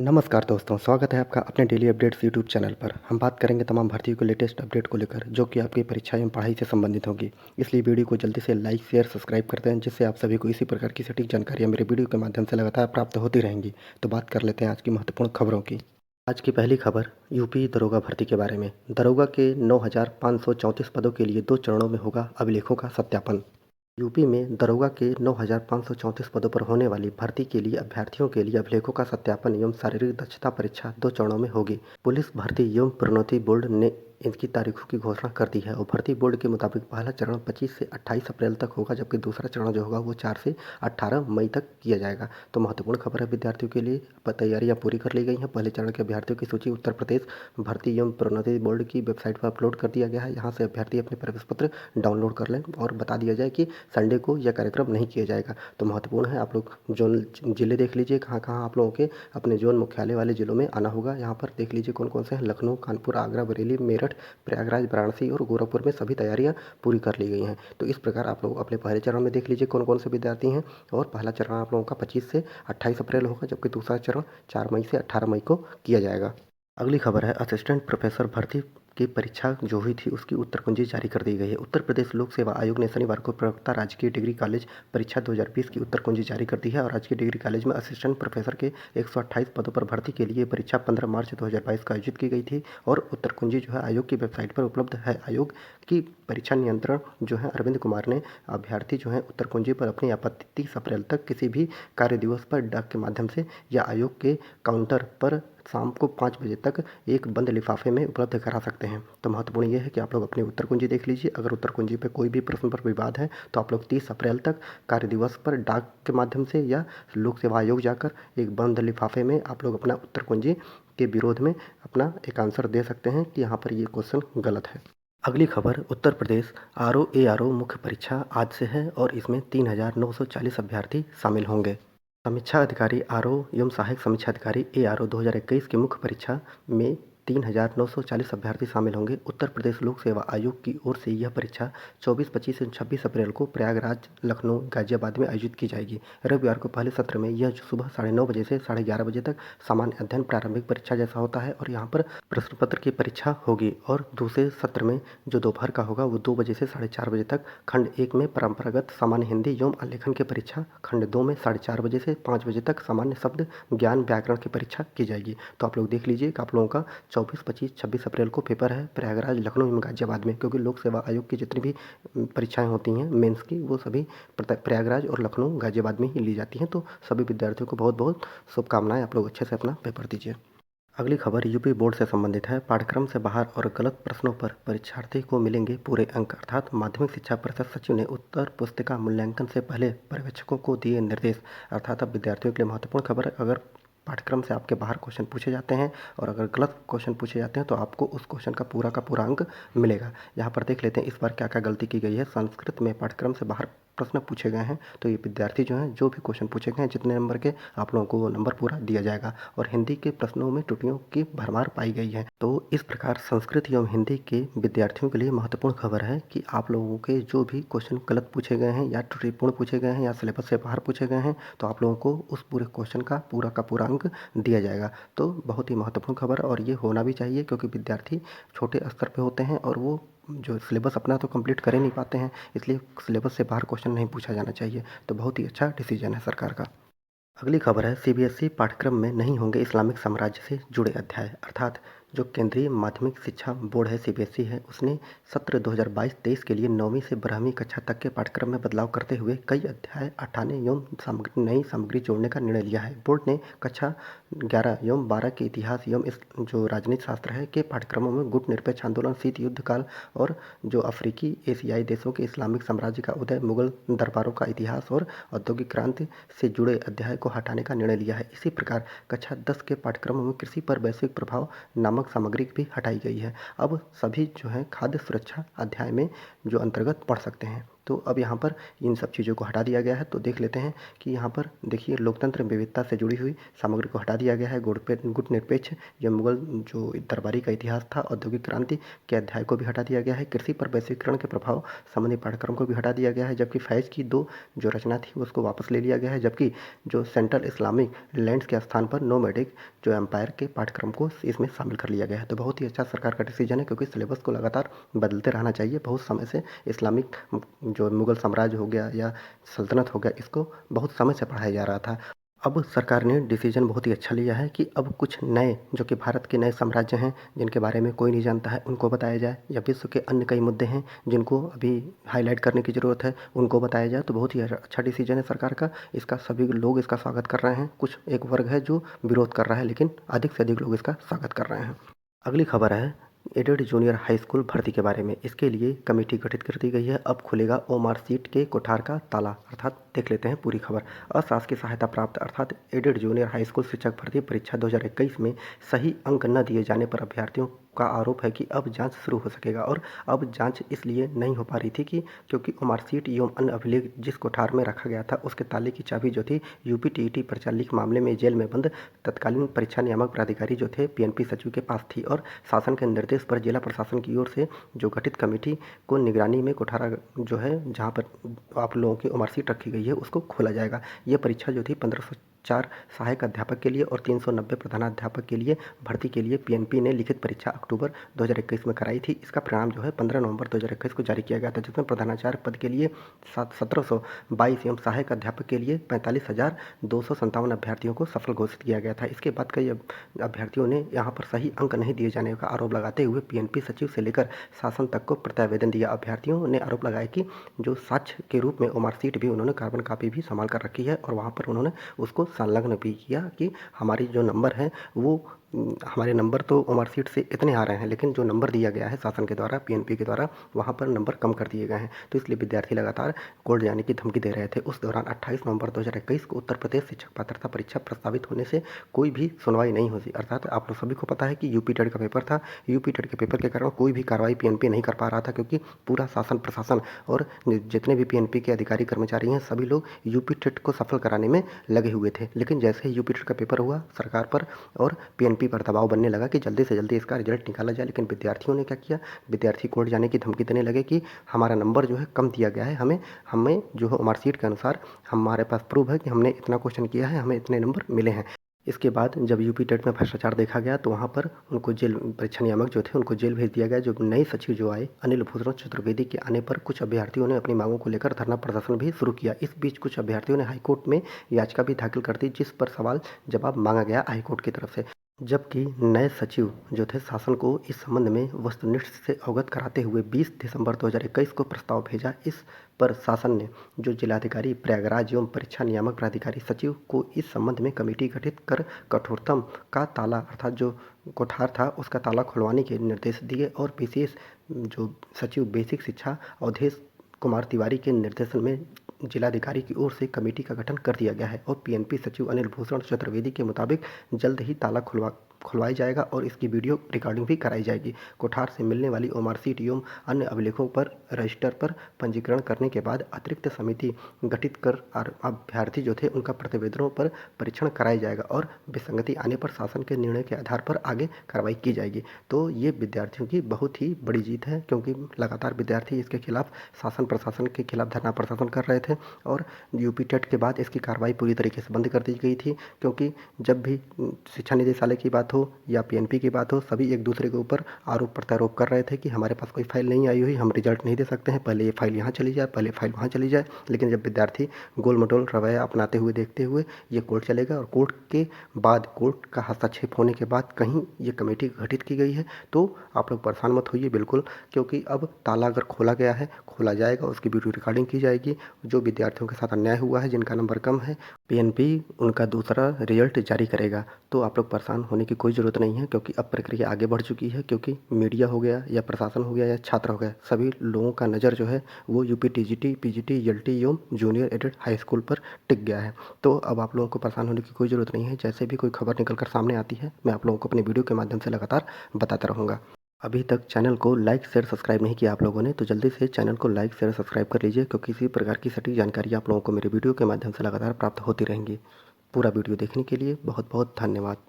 नमस्कार दोस्तों, स्वागत है आपका अपने डेली अपडेट्स यूट्यूब चैनल पर। हम बात करेंगे तमाम भर्तियों के लेटेस्ट अपडेट को लेकर, जो कि आपकी परीक्षा एवं पढ़ाई से संबंधित होगी। इसलिए वीडियो को जल्दी से लाइक, शेयर, सब्सक्राइब कर दें, जिससे आप सभी को इसी प्रकार की सटीक जानकारियाँ मेरे वीडियो के माध्यम से लगातार प्राप्त होती रहेंगी। तो बात कर लेते हैं आज की महत्वपूर्ण खबरों की। आज की पहली खबर यूपी दरोगा भर्ती के बारे में। दरोगा के 9,534 पदों के लिए 2 चरणों में होगा अभिलेखों का सत्यापन। यूपी में दरोगा के 9,534 पदों पर होने वाली भर्ती के लिए अभ्यर्थियों के लिए अभिलेखों का सत्यापन एवं शारीरिक दक्षता परीक्षा 2 चरणों में होगी। पुलिस भर्ती एवं प्रोन्नति बोर्ड ने इनकी तारीखों की घोषणा कर दी है और भर्ती बोर्ड के मुताबिक पहला चरण 25 से 28 अप्रैल तक होगा, जबकि दूसरा चरण जो होगा वो 4 से 18 मई तक किया जाएगा। तो महत्वपूर्ण खबर है, विद्यार्थियों के लिए तैयारियां पूरी कर ली गई हैं। पहले चरण के अभ्यर्थियों की सूची उत्तर प्रदेश भर्ती एवं प्रोन्नति बोर्ड की वेबसाइट पर अपलोड कर दिया गया है। यहाँ से अभ्यर्थी अपने प्रवेश पत्र डाउनलोड कर लें और बता दिया जाए कि संडे को यह कार्यक्रम नहीं किया जाएगा। तो महत्वपूर्ण है, आप लोग जोन जिले देख लीजिए कहाँ कहाँ आप लोगों के अपने जोन मुख्यालय वाले जिलों में आना होगा। यहाँ पर देख लीजिए कौन कौन से हैं। लखनऊ, कानपुर, आगरा, बरेली, मेरठ, प्रयागराज, वाराणसी और गोरखपुर में सभी तैयारियां पूरी कर ली गई हैं। तो इस प्रकार आप लोग अपने पहले चरण में देख लीजिए कौन कौन से विद्यार्थी हैं। और पहला चरण आप लोगों का 25 से 28 अप्रैल होगा, जबकि दूसरा चरण 4 मई से 18 मई को किया जाएगा। अगली खबर है, असिस्टेंट प्रोफेसर भर्ती की परीक्षा जो हुई थी उसकी उत्तर कुंजी जारी कर दी गई है। उत्तर प्रदेश लोक सेवा आयोग ने शनिवार को प्रवक्ता राजकीय डिग्री कॉलेज परीक्षा 2020 की उत्तर कुंजी जारी कर दी है और राजकीय डिग्री कॉलेज में असिस्टेंट प्रोफेसर के 128 पदों पर भर्ती के लिए परीक्षा 15 मार्च 2022 को आयोजित की गई थी और उत्तर कुंजी जो है आयोग की वेबसाइट पर उपलब्ध है। आयोग की परीक्षा नियंत्रण जो है अरविंद कुमार ने अभ्यर्थी जो है उत्तर कुंजी पर अपनी आपत्ति 30 अप्रैल तक किसी भी कार्य दिवस पर डाक के माध्यम से या आयोग के काउंटर पर शाम को 5 बजे तक एक बंद लिफाफे में उपलब्ध करा सकते हैं। तो महत्वपूर्ण ये है कि आप लोग अपनी उत्तर कुंजी देख लीजिए। अगर उत्तर कुंजी पे कोई भी प्रश्न पर विवाद है तो आप लोग 30 अप्रैल तक कार्य दिवस पर डाक के माध्यम से या लोक सेवा आयोग जाकर एक बंद लिफाफे में आप लोग अपना उत्तर कुंजी के विरोध में अपना एक आंसर दे सकते हैं कि यहाँ पर ये क्वेश्चन गलत है। अगली खबर, उत्तर प्रदेश आरओ मुख्य परीक्षा आज से है और इसमें 3,940 अभ्यर्थी शामिल होंगे। समीक्षा अधिकारी आरओ एवं सहायक समीक्षा अधिकारी एआरओ 2021 की मुख्य परीक्षा में 3,940 अभ्यर्थी शामिल होंगे। उत्तर प्रदेश लोक सेवा आयोग की ओर से यह परीक्षा 24, 25 और 26 अप्रैल को प्रयागराज, लखनऊ, गाजियाबाद में आयोजित की जाएगी। रविवार को पहले सत्र में यह सुबह 9:30 बजे से 11:30 बजे तक सामान्य अध्ययन प्रारंभिक परीक्षा जैसा होता है और यहाँ पर प्रश्न पत्र की परीक्षा होगी और दूसरे सत्र में जो दोपहर का होगा वो 2 बजे से 4:30 बजे तक खंड 1 में परंपरागत सामान्य हिंदी एवं आलेखन की परीक्षा, खंड 2 में 4:30 बजे से 5 बजे तक सामान्य शब्द ज्ञान व्याकरण की परीक्षा की जाएगी। तो आप लोग देख लीजिए कि आप लोगों का 24, 25, 26 अप्रैल को पेपर है प्रयागराज, लखनऊ एवं गाजियाबाद में, क्योंकि लोक सेवा आयोग की जितनी भी परीक्षाएं होती हैं मेंस की वो सभी प्रयागराज और लखनऊ, गाजियाबाद में ही ली जाती हैं। तो सभी विद्यार्थियों को बहुत बहुत शुभकामनाएं। आप लोग अच्छे से अपना पेपर दीजिए। अगली खबर यूपी बोर्ड से संबंधित है। पाठ्यक्रम से बाहर और गलत प्रश्नों पर परीक्षार्थी को मिलेंगे पूरे अंक, अर्थात माध्यमिक शिक्षा परिषद सचिव ने उत्तर पुस्तिका मूल्यांकन से पहले पर्यवेक्षकों को दिए निर्देश। अर्थात अब विद्यार्थियों के लिए महत्वपूर्ण खबर है, अगर पाठ्यक्रम से आपके बाहर क्वेश्चन पूछे जाते हैं और अगर गलत क्वेश्चन पूछे जाते हैं तो आपको उस क्वेश्चन का पूरा अंक मिलेगा। यहाँ पर देख लेते हैं इस बार क्या क्या गलती की गई है। संस्कृत में पाठ्यक्रम से बाहर प्रश्न पूछे गए हैं तो ये विद्यार्थी जो हैं जो भी क्वेश्चन पूछे गए हैं जितने नंबर के आप लोगों को वो नंबर पूरा दिया जाएगा। और हिंदी के प्रश्नों में त्रुटियों की भरमार पाई गई है। तो इस प्रकार संस्कृत एवं हिंदी के विद्यार्थियों के लिए महत्वपूर्ण खबर है कि आप लोगों के जो भी क्वेश्चन गलत पूछे गए हैं या त्रुटिपूर्ण पूछे गए हैं या सिलेबस से बाहर पूछे गए हैं तो आप लोगों को उस पूरे क्वेश्चन का पूरा अंक दिया जाएगा। तो बहुत ही महत्वपूर्ण खबर और ये होना भी चाहिए, क्योंकि विद्यार्थी छोटे स्तर पे होते हैं और वो जो सिलेबस अपना तो कंप्लीट कर ही नहीं पाते हैं, इसलिए सिलेबस से बाहर क्वेश्चन नहीं पूछा जाना चाहिए। तो बहुत ही अच्छा डिसीजन है सरकार का। अगली खबर है, सीबीएसई पाठ्यक्रम में नहीं होंगे इस्लामिक साम्राज्य से जुड़े अध्याय। अर्थात जो केंद्रीय माध्यमिक शिक्षा बोर्ड है सीबीएसई है, उसने सत्र 2022-23 के लिए 9वीं से 12वीं कक्षा तक के पाठ्यक्रम में बदलाव करते हुए कई अध्याय हटाने एवं नई सामग्री जोड़ने का निर्णय लिया है। बोर्ड ने कक्षा 11 एवं 12 के इतिहास एवं इस जो राजनीति शास्त्र है के पाठ्यक्रमों में गुट निरपेक्ष आंदोलन, शीत युद्ध काल और जो अफ्रीकी एशियाई देशों के इस्लामिक साम्राज्य का उदय, मुगल दरबारों का इतिहास और औद्योगिक क्रांति से जुड़े अध्याय को हटाने का निर्णय लिया है। इसी प्रकार कक्षा 10 के पाठ्यक्रमों में कृषि पर वैश्विक प्रभाव नामक सामग्री भी हटाई गई है। अब सभी जो है खाद्य सुरक्षा अध्याय में जो अंतर्गत पढ़ सकते हैं। तो अब यहाँ पर इन सब चीज़ों को हटा दिया गया है। तो देख लेते हैं कि यहाँ पर देखिए लोकतंत्र विविधता से जुड़ी हुई सामग्री को हटा दिया गया है। गुटनिरपेक्ष जो मुगल जो दरबारी का इतिहास था, औद्योगिक क्रांति के अध्याय को भी हटा दिया गया है। कृषि पर वैश्वीकरण के प्रभाव संबंधी पाठ्यक्रम को भी हटा दिया गया है। जबकि फैज की 2 जो रचना थी उसको वापस ले लिया गया है। जबकि जो सेंट्रल इस्लामिक लैंड्स के स्थान पर नोमैडिक जो एम्पायर के पाठ्यक्रम को इसमें शामिल कर लिया गया है। तो बहुत ही अच्छा सरकार का डिसीजन है, क्योंकि सिलेबस को लगातार बदलते रहना चाहिए। बहुत समय से इस्लामिक जो मुगल साम्राज्य हो गया या सल्तनत हो गया, इसको बहुत समय से पढ़ाया जा रहा था। अब सरकार ने डिसीजन बहुत ही अच्छा लिया है कि अब कुछ नए जो कि भारत के नए साम्राज्य हैं, जिनके बारे में कोई नहीं जानता है, उनको बताया जाए, या विश्व के अन्य कई मुद्दे हैं जिनको अभी हाईलाइट करने की ज़रूरत है, उनको बताया जाए। तो बहुत ही अच्छा डिसीजन है सरकार का। इसका सभी लोग इसका स्वागत कर रहे हैं। कुछ एक वर्ग है जो विरोध कर रहा है, लेकिन अधिक से अधिक लोग इसका स्वागत कर रहे हैं। अगली खबर है एडेड जूनियर हाई स्कूल भर्ती के बारे में। इसके लिए कमेटी गठित कर दी गई है। अब खुलेगा ओमार सीट के कोठार का ताला, अर्थात देख लेते हैं पूरी खबर। अशासकीय सहायता प्राप्त अर्थात एडेड जूनियर हाई स्कूल शिक्षक भर्ती परीक्षा 2021 में सही अंक न दिए जाने पर अभ्यर्थियों का आरोप है कि अब जांच शुरू हो सकेगा। और अब जांच इसलिए नहीं हो पा रही थी कि क्योंकि मार्कशीट एवं अन्य अभिलेख जिस कोठार में रखा गया था, उसके ताले की चाबी जो थी यूपीटीईटी पर्चा लीक मामले में जेल में बंद तत्कालीन परीक्षा नियामक प्राधिकारी जो थे पीएनपी सचिव के पास थी। और शासन के निर्देश पर जिला प्रशासन की ओर से जो गठित कमेटी को निगरानी में कोठारा जो है जहाँ पर आप लोगों की मार्कशीट रखी गई है उसको खोला जाएगा। ये परीक्षा जो थी 1504 सहायक अध्यापक के लिए और 390 प्रधानाध्यापक के लिए भर्ती के लिए पीएनपी ने लिखित परीक्षा अक्टूबर 2021 में कराई थी। इसका परिणाम जो है 15 नवंबर 2021 को जारी किया गया था, जिसमें प्रधानाचार्य पद के लिए 1722 एवं सहायक अध्यापक के लिए 45,257 अभ्यर्थियों को सफल घोषित किया गया था। इसके बाद कई अभ्यर्थियों ने यहाँ पर सही अंक नहीं दिए जाने का आरोप लगाते हुए पीएनपी सचिव से लेकर शासन तक को प्रत्यावेदन दिया। अभ्यर्थियों ने आरोप लगाया कि जो साक्ष्य के रूप में मार्कशीट भी उन्होंने कार्बन कॉपी भी संभाल कर रखी है, और वहाँ पर उन्होंने उसको संलग्न भी किया कि हमारी जो नंबर है वो हमारे नंबर तो मार्कशीट से इतने आ रहे हैं, लेकिन जो नंबर दिया गया है शासन के द्वारा पीएनपी के द्वारा वहाँ पर नंबर कम कर दिए गए हैं। तो इसलिए विद्यार्थी लगातार कोर्ट जाने की धमकी दे रहे थे। उस दौरान 28 नवंबर 2021 को उत्तर प्रदेश शिक्षक पात्रता परीक्षा प्रस्तावित होने से कोई भी सुनवाई नहीं हुई। अर्थात आप लोग सभी को पता है कि यूपी टेट का पेपर था। यूपी टेट के पेपर के कारण कोई भी कार्रवाई पीएनपी नहीं कर पा रहा था, क्योंकि पूरा शासन प्रशासन और जितने भी पीएनपी के अधिकारी कर्मचारी हैं सभी लोग यूपी टेट को सफल कराने में लगे हुए थे। लेकिन जैसे ही यूपी टेट का पेपर हुआ, सरकार पर और पीएनपी पर दबाव बनने लगा कि जल्दी से जल्दी इसका रिजल्ट निकाला जाए। लेकिन विद्यार्थियों ने क्या किया, विद्यार्थी कोर्ट जाने की धमकी देने लगे कि हमारा नंबर जो है कम दिया गया है, हमें जो है मार्कशीट के अनुसार हमारे पास प्रूफ है कि हमने इतना क्वेश्चन किया है, हमें इतने नंबर मिले हैं। इसके बाद जब यूपी टेट में भ्रष्टाचार देखा गया तो वहाँ पर उनको जेल, परीक्षा नियामक जो थे उनको जेल भेज दिया गया। जो नए सचिव जो आए अनिल भूषण चतुर्वेदी के आने पर कुछ अभ्यर्थियों ने अपनी मांगों को लेकर धरना प्रदर्शन भी शुरू किया। इस बीच कुछ अभ्यर्थियों ने हाईकोर्ट में याचिका भी दाखिल कर दी, जिस पर सवाल जवाब मांगा गया हाईकोर्ट की तरफ से। जबकि नए सचिव जो थे शासन को इस संबंध में वस्तुनिष्ठ से अवगत कराते हुए 20 दिसंबर 2021 को प्रस्ताव भेजा। इस पर शासन ने जो जिलाधिकारी प्रयागराज एवं परीक्षा नियामक प्राधिकारी सचिव को इस संबंध में कमेटी गठित कर कठोरतम का ताला अर्थात जो कोठार था उसका ताला खुलवाने के निर्देश दिए। और विशेष जो सचिव बेसिक शिक्षा अवधेश कुमार तिवारी के निर्देशन में जिलाधिकारी की ओर से कमेटी का गठन कर दिया गया है। और पीएनपी सचिव अनिल भूषण चतुर्वेदी के मुताबिक जल्द ही ताला खुलवाया जाएगा और इसकी वीडियो रिकॉर्डिंग भी कराई जाएगी। कोठार से मिलने वाली मार्कशीट एवं अन्य अभिलेखों पर रजिस्टर पर पंजीकरण करने के बाद अतिरिक्त समिति गठित कर अभ्यर्थी जो थे उनका प्रतिवेदनों पर परीक्षण कराया जाएगा और विसंगति आने पर शासन के निर्णय के आधार पर आगे कार्रवाई की जाएगी। तो ये विद्यार्थियों की बहुत ही बड़ी जीत है, क्योंकि लगातार विद्यार्थी इसके खिलाफ शासन प्रशासन के खिलाफ धरना प्रदर्शन कर रहे थे। और यूपी टेट के बाद इसकी कार्रवाई पूरी तरीके से बंद कर दी गई थी, क्योंकि जब भी शिक्षा निदेशालय की बात हो या पीएनपी की बात हो, सभी एक दूसरे के ऊपर आरोप प्रत्यारोप कर रहे थे कि हमारे पास कोई फाइल नहीं आई हुई, हम रिजल्ट नहीं दे सकते हैं, पहले ये फाइल यहाँ चली जाए, पहले फाइल वहाँ चली जाए। लेकिन जब विद्यार्थी गोल मटोल रवैया अपनाते हुए देखते हुए ये कोर्ट चलेगा और कोर्ट के बाद कोर्ट का हस्तक्षेप होने के बाद कहीं ये कमेटी गठित की गई है, तो आप लोग परेशान मत होइए बिल्कुल, क्योंकि अब ताला अगर खोला गया है, खोला जाएगा, उसकी वीडियो रिकॉर्डिंग की जाएगी। जो विद्यार्थियों के साथ अन्याय हुआ है, जिनका नंबर कम है, पीएनपी उनका दूसरा रिजल्ट जारी करेगा। तो आप लोग परेशान होने की कोई ज़रूरत नहीं है, क्योंकि अब प्रक्रिया आगे बढ़ चुकी है। क्योंकि मीडिया हो गया या प्रशासन हो गया या छात्र हो गया, सभी लोगों का नज़र जो है वो यूपी टीजीटी पीजीटी एलटी एवं जूनियर एडेड हाई स्कूल पर टिक गया है। तो अब आप लोगों को परेशान होने की कोई ज़रूरत नहीं है। जैसे भी कोई खबर निकल कर सामने आती है, मैं आप लोगों को अपनी वीडियो के माध्यम से लगातार बताता रहूँगा। अभी तक चैनल को लाइक शेयर सब्सक्राइब नहीं किया आप लोगों ने तो जल्दी से चैनल को लाइक शेयर सब्सक्राइब कर लीजिए, क्योंकि इसी प्रकार की सटीक जानकारी आप लोगों को मेरे वीडियो के माध्यम से लगातार प्राप्त होती रहेंगी। पूरा वीडियो देखने के लिए बहुत बहुत धन्यवाद।